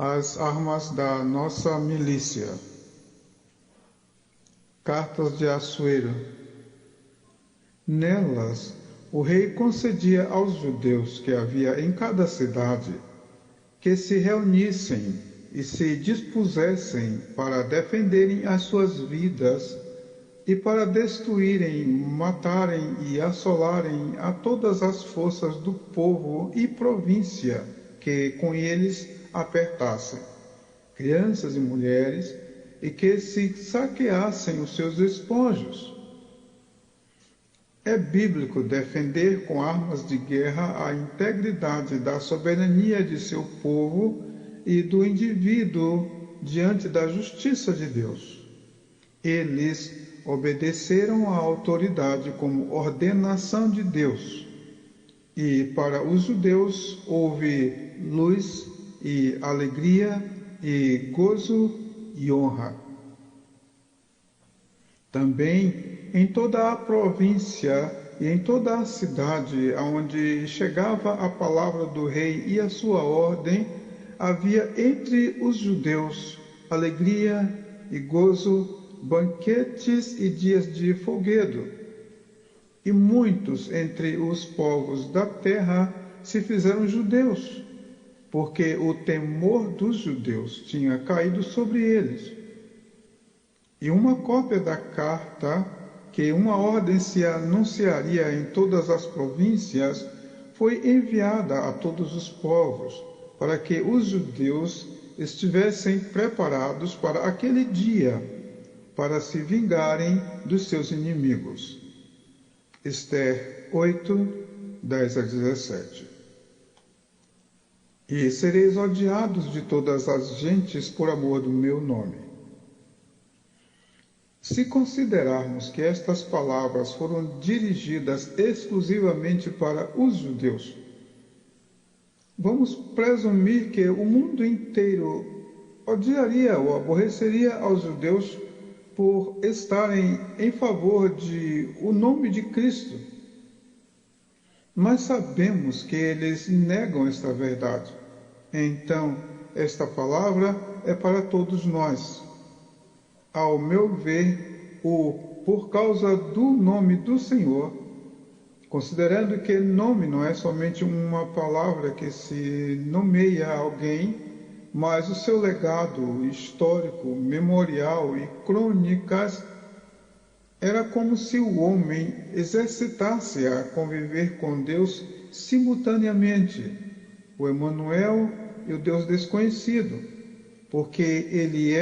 As armas da nossa milícia. Cartas de Assuero. Nelas, o rei concedia aos judeus que havia em cada cidade que se reunissem e se dispusessem para defenderem as suas vidas e para destruírem, matarem e assolarem a todas as forças do povo e província que com eles apertassem, crianças e mulheres, e que se saqueassem os seus despojos. É bíblico defender com armas de guerra a integridade da soberania de seu povo e do indivíduo diante da justiça de Deus. Eles obedeceram à autoridade como ordenação de Deus. E para os judeus houve luz e alegria e gozo e honra. Também em toda a província e em toda a cidade aonde chegava a palavra do rei e a sua ordem, havia entre os judeus alegria e gozo, banquetes e dias de folguedo. E muitos entre os povos da terra se fizeram judeus, porque o temor dos judeus tinha caído sobre eles. E uma cópia da carta, que uma ordem se anunciaria em todas as províncias, foi enviada a todos os povos, para que os judeus estivessem preparados para aquele dia, para se vingarem dos seus inimigos. Ester 8, 10 a 17. E sereis odiados de todas as gentes por amor do meu nome. Se considerarmos que estas palavras foram dirigidas exclusivamente para os judeus, vamos presumir que o mundo inteiro odiaria ou aborreceria aos judeus por estarem em favor de o nome de Cristo. Mas sabemos que eles negam esta verdade. Então, esta palavra é para todos nós. Ao meu ver, por causa do nome do Senhor, considerando que nome não é somente uma palavra que se nomeia a alguém, mas o seu legado histórico, memorial e crônicas, era como se o homem exercitasse a conviver com Deus simultaneamente, o Emanuel e o Deus desconhecido, porque ele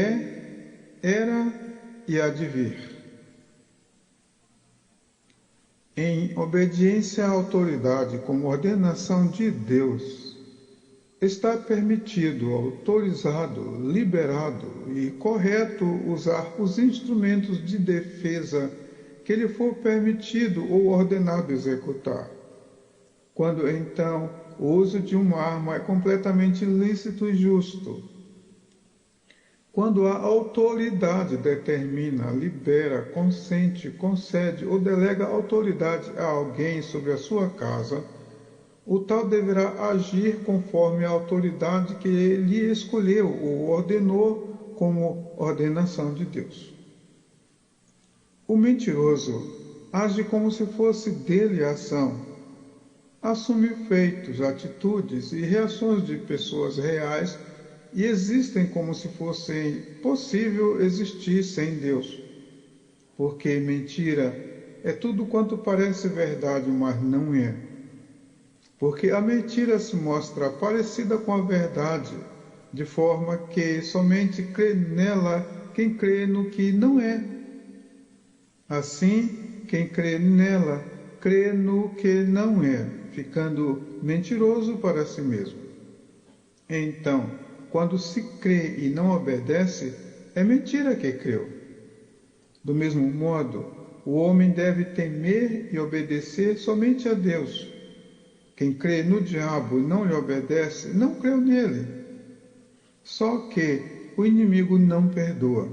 era e há de vir. Em obediência à autoridade como ordenação de Deus, está permitido, autorizado, liberado e correto usar os instrumentos de defesa que lhe for permitido ou ordenado executar. Quando então o uso de uma arma é completamente lícito e justo. Quando a autoridade determina, libera, consente, concede ou delega autoridade a alguém sobre a sua casa, o tal deverá agir conforme a autoridade que ele escolheu ou ordenou como ordenação de Deus. O mentiroso age como se fosse dele a ação, assume feitos, atitudes e reações de pessoas reais e existem como se fosse possível existir sem Deus. Porque mentira é tudo quanto parece verdade, mas não é. Porque a mentira se mostra parecida com a verdade, de forma que somente crê nela quem crê no que não é. Assim, quem crê nela, crê no que não é, ficando mentiroso para si mesmo. Então, quando se crê e não obedece, é mentira que creu. Do mesmo modo, o homem deve temer e obedecer somente a Deus. Quem crê no diabo e não lhe obedece, não creu nele. Só que o inimigo não perdoa.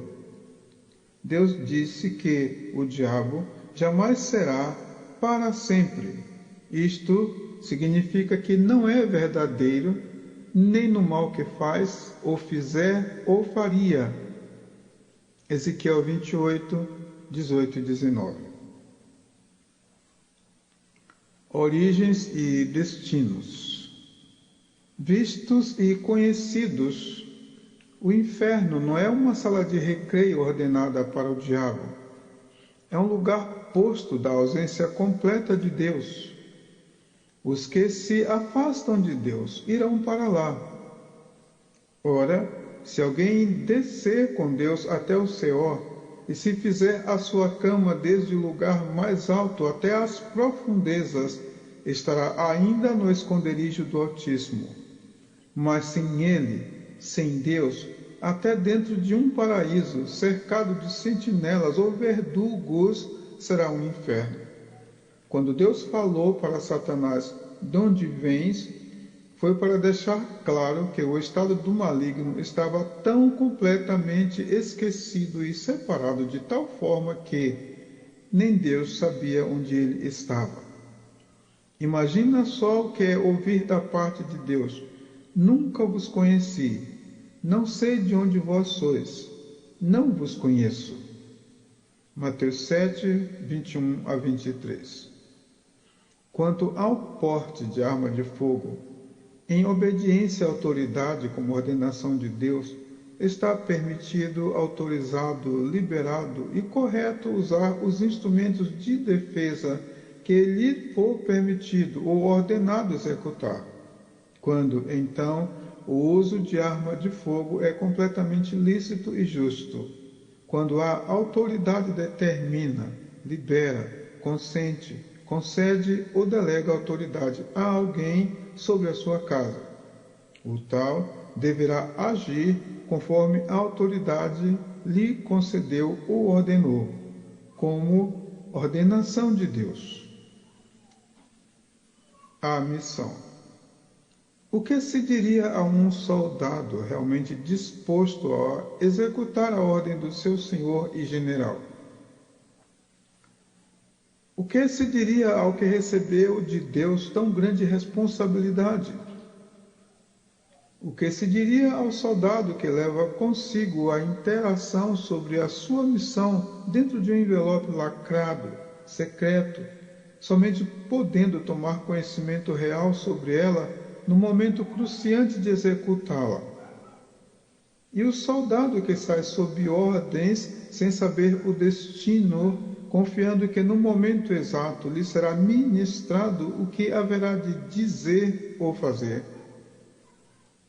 Deus disse que o diabo jamais será para sempre. Isto significa que não é verdadeiro nem no mal que faz, ou fizer, ou faria. Ezequiel 28, 18 e 19. Origens e destinos. Vistos e conhecidos, o inferno não é uma sala de recreio ordenada para o diabo. É um lugar posto da ausência completa de Deus. Os que se afastam de Deus irão para lá. Ora, se alguém descer com Deus até o Seol, e se fizer a sua cama desde o lugar mais alto até as profundezas, estará ainda no esconderijo do Altíssimo. Mas sem ele, sem Deus, até dentro de um paraíso, cercado de sentinelas ou verdugos, será um inferno. Quando Deus falou para Satanás, de onde vens, foi para deixar claro que o estado do maligno estava tão completamente esquecido e separado de tal forma que nem Deus sabia onde ele estava. Imagina só o que é ouvir da parte de Deus: nunca vos conheci, não sei de onde vós sois, não vos conheço. Mateus 7, 21 a 23. Quanto ao porte de arma de fogo, em obediência à autoridade como ordenação de Deus, está permitido, autorizado, liberado e correto usar os instrumentos de defesa que lhe for permitido ou ordenado executar. Quando, então, o uso de arma de fogo é completamente lícito e justo. Quando a autoridade determina, libera, consente, concede ou delega autoridade a alguém sobre a sua casa. O tal deverá agir conforme a autoridade lhe concedeu ou ordenou, como ordenação de Deus. A missão. O que se diria a um soldado realmente disposto a executar a ordem do seu senhor e general? O que se diria ao que recebeu de Deus tão grande responsabilidade? O que se diria ao soldado que leva consigo a interação sobre a sua missão dentro de um envelope lacrado, secreto, somente podendo tomar conhecimento real sobre ela no momento cruciante de executá-la? E o soldado que sai sob ordens sem saber o destino, confiando que no momento exato lhe será ministrado o que haverá de dizer ou fazer?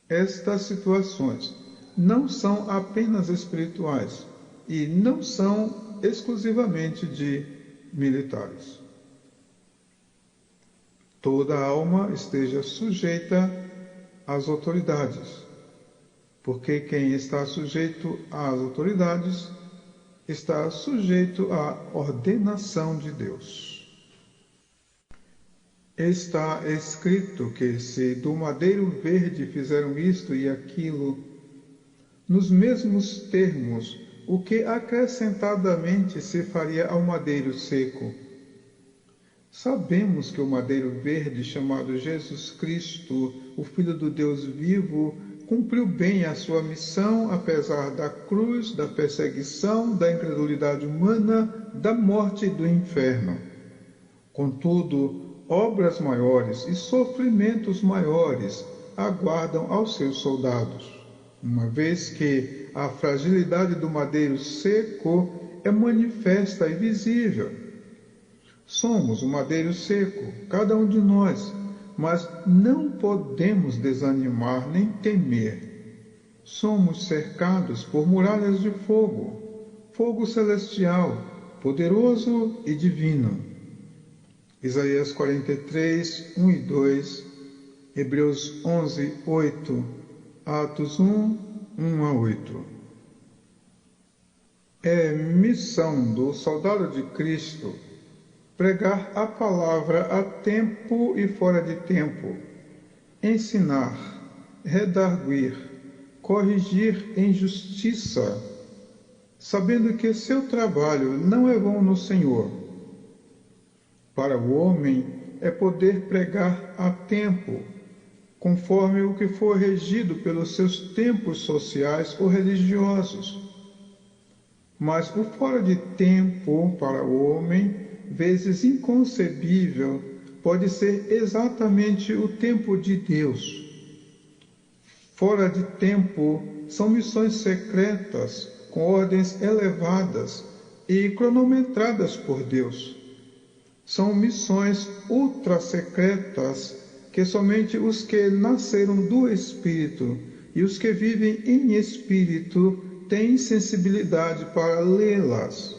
Estas situações não são apenas espirituais e não são exclusivamente de militares. Toda alma esteja sujeita às autoridades, porque quem está sujeito às autoridades está sujeito à ordenação de Deus. Está escrito que se do madeiro verde fizeram isto e aquilo, nos mesmos termos, o que acrescentadamente se faria ao madeiro seco? Sabemos que o madeiro verde, chamado Jesus Cristo, o Filho do Deus vivo, cumpriu bem a sua missão, apesar da cruz, da perseguição, da incredulidade humana, da morte e do inferno. Contudo, obras maiores e sofrimentos maiores aguardam aos seus soldados, uma vez que a fragilidade do madeiro seco é manifesta e visível. Somos o madeiro seco, cada um de nós, mas não podemos desanimar nem temer. Somos cercados por muralhas de fogo, fogo celestial, poderoso e divino. Isaías 43, 1 e 2, Hebreus 11, 8, Atos 1, 1 a 8. É missão do soldado de Cristo pregar a palavra a tempo e fora de tempo, ensinar, redarguir, corrigir em justiça, sabendo que seu trabalho não é vão no Senhor. Para o homem é poder pregar a tempo, conforme o que for regido pelos seus tempos sociais ou religiosos. Mas o fora de tempo para o homem, vezes inconcebível, pode ser exatamente o tempo de Deus. Fora de tempo são missões secretas, com ordens elevadas e cronometradas por Deus. São missões ultra-secretas que somente os que nasceram do Espírito e os que vivem em Espírito têm sensibilidade para lê-las.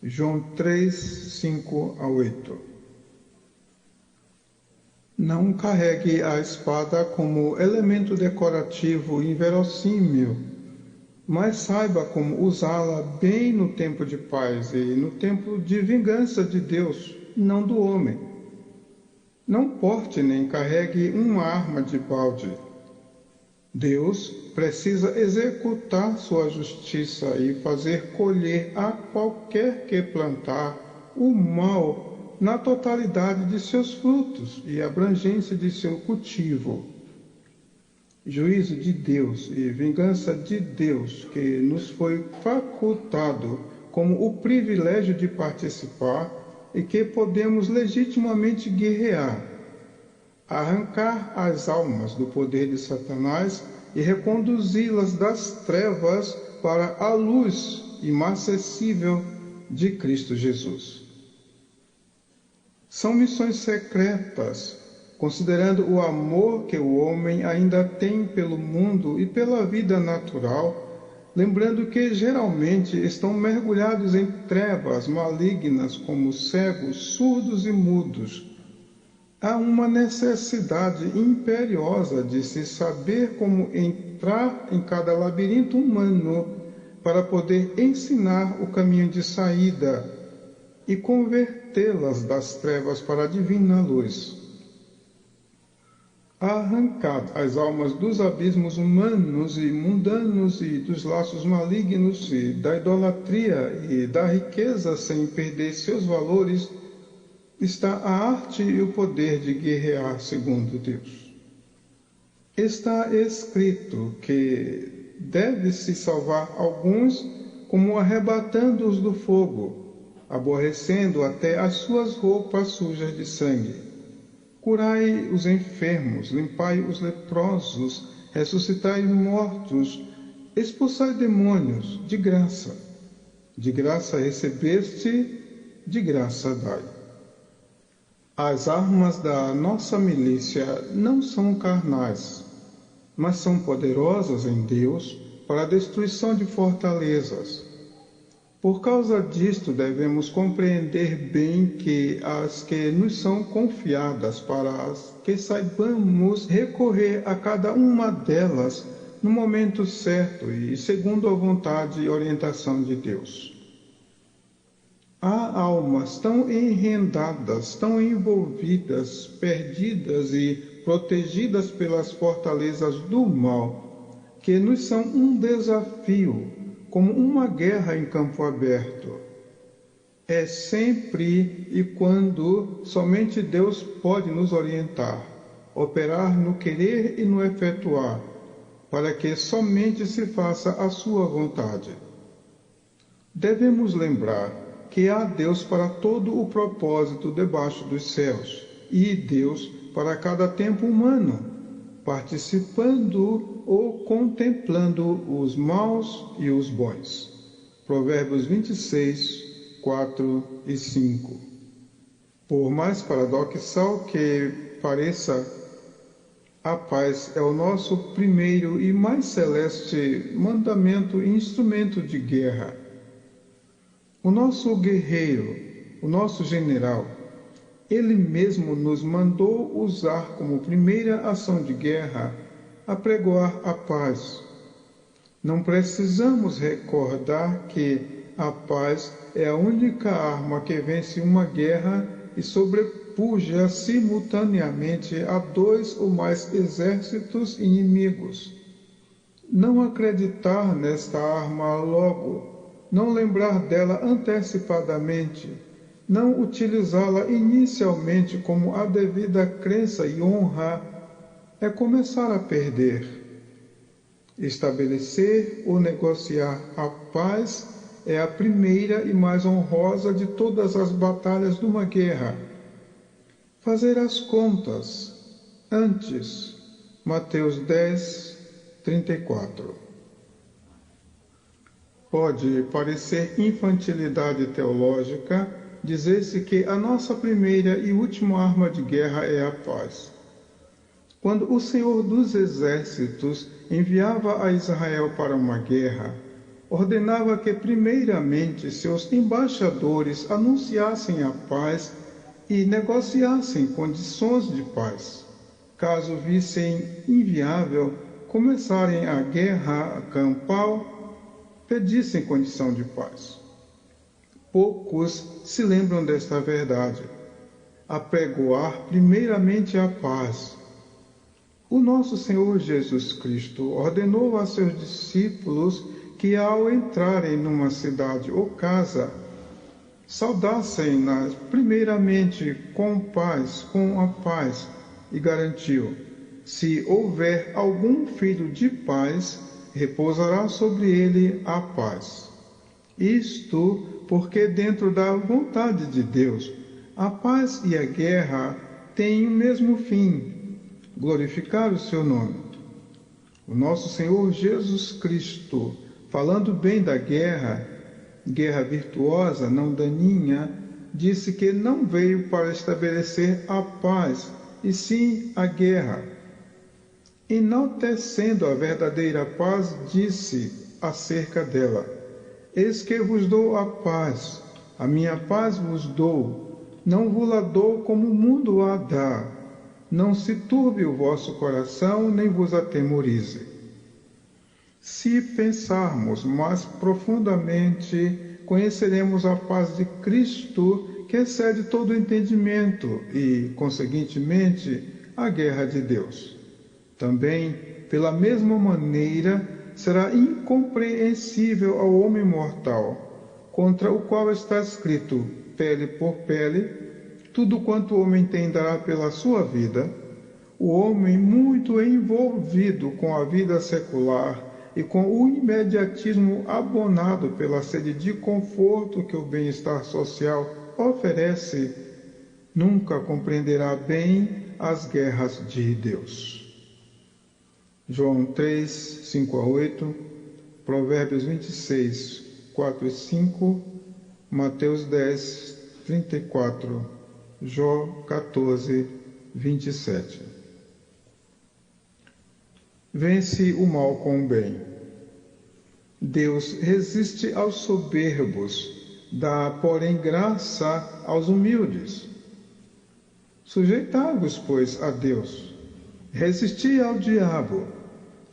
João 3, 5 a 8. Não carregue a espada como elemento decorativo inverossímil, mas saiba como usá-la bem no tempo de paz e no tempo de vingança de Deus, não do homem. Não porte nem carregue uma arma de balde. Deus precisa executar sua justiça e fazer colher a qualquer que plantar o mal na totalidade de seus frutos e abrangência de seu cultivo. Juízo de Deus e vingança de Deus que nos foi facultado como o privilégio de participar e que podemos legitimamente guerrear, arrancar as almas do poder de Satanás e reconduzi-las das trevas para a luz inacessível de Cristo Jesus. São missões secretas, considerando o amor que o homem ainda tem pelo mundo e pela vida natural, lembrando que geralmente estão mergulhados em trevas malignas como cegos, surdos e mudos. Há uma necessidade imperiosa de se saber como entrar em cada labirinto humano para poder ensinar o caminho de saída e convertê-las das trevas para a divina luz. Arrancad as almas dos abismos humanos e mundanos e dos laços malignos e da idolatria e da riqueza sem perder seus valores, está a arte e o poder de guerrear segundo Deus. Está escrito que deve-se salvar alguns como arrebatando-os do fogo, aborrecendo até as suas roupas sujas de sangue. Curai os enfermos, limpai os leprosos, ressuscitai os mortos, expulsai demônios, de graça. De graça recebeste, de graça dai. As armas da nossa milícia não são carnais, mas são poderosas em Deus para a destruição de fortalezas. Por causa disto, devemos compreender bem que as que nos são confiadas, para que saibamos recorrer a cada uma delas no momento certo e segundo a vontade e orientação de Deus. Há almas tão enredadas, tão envolvidas, perdidas e protegidas pelas fortalezas do mal, que nos são um desafio, como uma guerra em campo aberto. É sempre e quando somente Deus pode nos orientar, operar no querer e no efetuar, para que somente se faça a sua vontade. Devemos lembrar que há Deus para todo o propósito debaixo dos céus, e Deus para cada tempo humano, participando ou contemplando os maus e os bons. Provérbios 26, 4 e 5. Por mais paradoxal que pareça, a paz é o nosso primeiro e mais celeste mandamento e instrumento de guerra. O nosso guerreiro, o nosso general, ele mesmo nos mandou usar como primeira ação de guerra apregoar a paz. Não precisamos recordar que a paz é a única arma que vence uma guerra e sobrepuja simultaneamente a 2 ou mais exércitos inimigos. Não acreditar nesta arma logo, não lembrar dela antecipadamente, não utilizá-la inicialmente como a devida crença e honra, é começar a perder. Estabelecer ou negociar a paz é a primeira e mais honrosa de todas as batalhas de uma guerra. Fazer as contas antes. Mateus 10, 34. Pode parecer infantilidade teológica dizer-se que a nossa primeira e última arma de guerra é a paz. Quando o Senhor dos Exércitos enviava a Israel para uma guerra, ordenava que primeiramente seus embaixadores anunciassem a paz e negociassem condições de paz. Caso vissem inviável começarem a guerra campal, pedissem condição de paz. Poucos se lembram desta verdade. Apregoar primeiramente a paz. O nosso Senhor Jesus Cristo ordenou a seus discípulos que, ao entrarem numa cidade ou casa, saudassem-na primeiramente com a paz, e garantiu: se houver algum filho de paz, repousará sobre ele a paz. Isto porque dentro da vontade de Deus, a paz e a guerra têm o mesmo fim: glorificar o seu nome. O nosso Senhor Jesus Cristo, falando bem da guerra virtuosa, não daninha, disse que não veio para estabelecer a paz, e sim a guerra. Enaltecendo a verdadeira paz, disse acerca dela: eis que vos dou a paz, a minha paz vos dou, não vos-la dou como o mundo a dá. Não se turbe o vosso coração, nem vos atemorize. Se pensarmos mais profundamente, conheceremos a paz de Cristo, que excede todo o entendimento e, conseguintemente, a guerra de Deus. Também, pela mesma maneira, será incompreensível ao homem mortal, contra o qual está escrito: pele por pele, tudo quanto o homem tem dará pela sua vida. O homem, muito envolvido com a vida secular e com o imediatismo abonado pela sede de conforto que o bem-estar social oferece, nunca compreenderá bem as guerras de Deus. João 3, 5 a 8, Provérbios 26, 4 e 5, Mateus 10, 34, Jó 14, 27. Vence o mal com o bem. Deus resiste aos soberbos, dá, porém, graça aos humildes. Sujeitai-vos, pois, a Deus. Resisti ao diabo,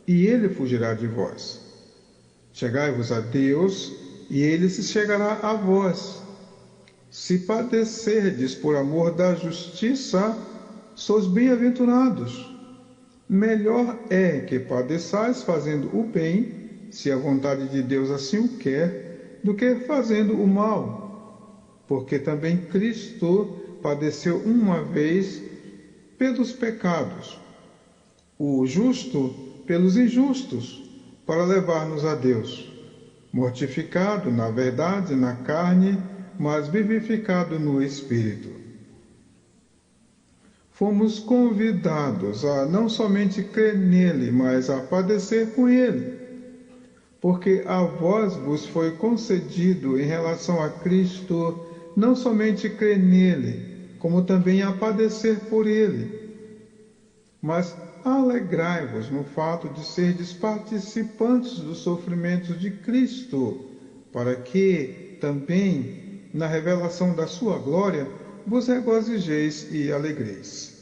e ele fugirá de vós. Chegai-vos a Deus, e ele se chegará a vós. Se padecerdes por amor da justiça, sois bem-aventurados. Melhor é que padeçais fazendo o bem, se a vontade de Deus assim o quer, do que fazendo o mal. Porque também Cristo padeceu uma vez pelos pecados, o justo pelos injustos, para levar-nos a Deus, mortificado, na verdade, na carne, mas vivificado no Espírito. Fomos convidados a não somente crer nele, mas a padecer com ele, porque a vós vos foi concedido em relação a Cristo não somente crer nele, como também a padecer por ele. Mas alegrai-vos no fato de serdes participantes dos sofrimentos de Cristo, para que também, na revelação da sua glória, vos regozijeis e alegreis.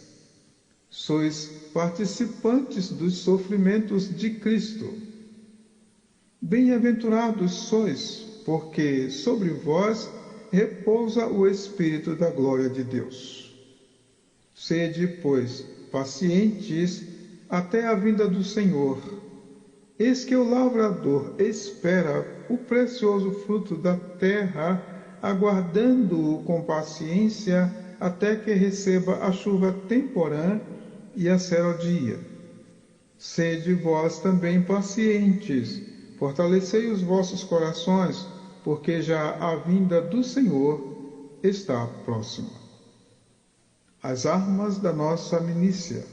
Sois participantes dos sofrimentos de Cristo. Bem-aventurados sois, porque sobre vós repousa o Espírito da glória de Deus. Sede, pois, pacientes até a vinda do Senhor. Eis que o lavrador espera o precioso fruto da terra, aguardando-o com paciência até que receba a chuva temporã e a será o dia. Sede vós também pacientes, fortalecei os vossos corações, porque já a vinda do Senhor está próxima. As armas da nossa milícia.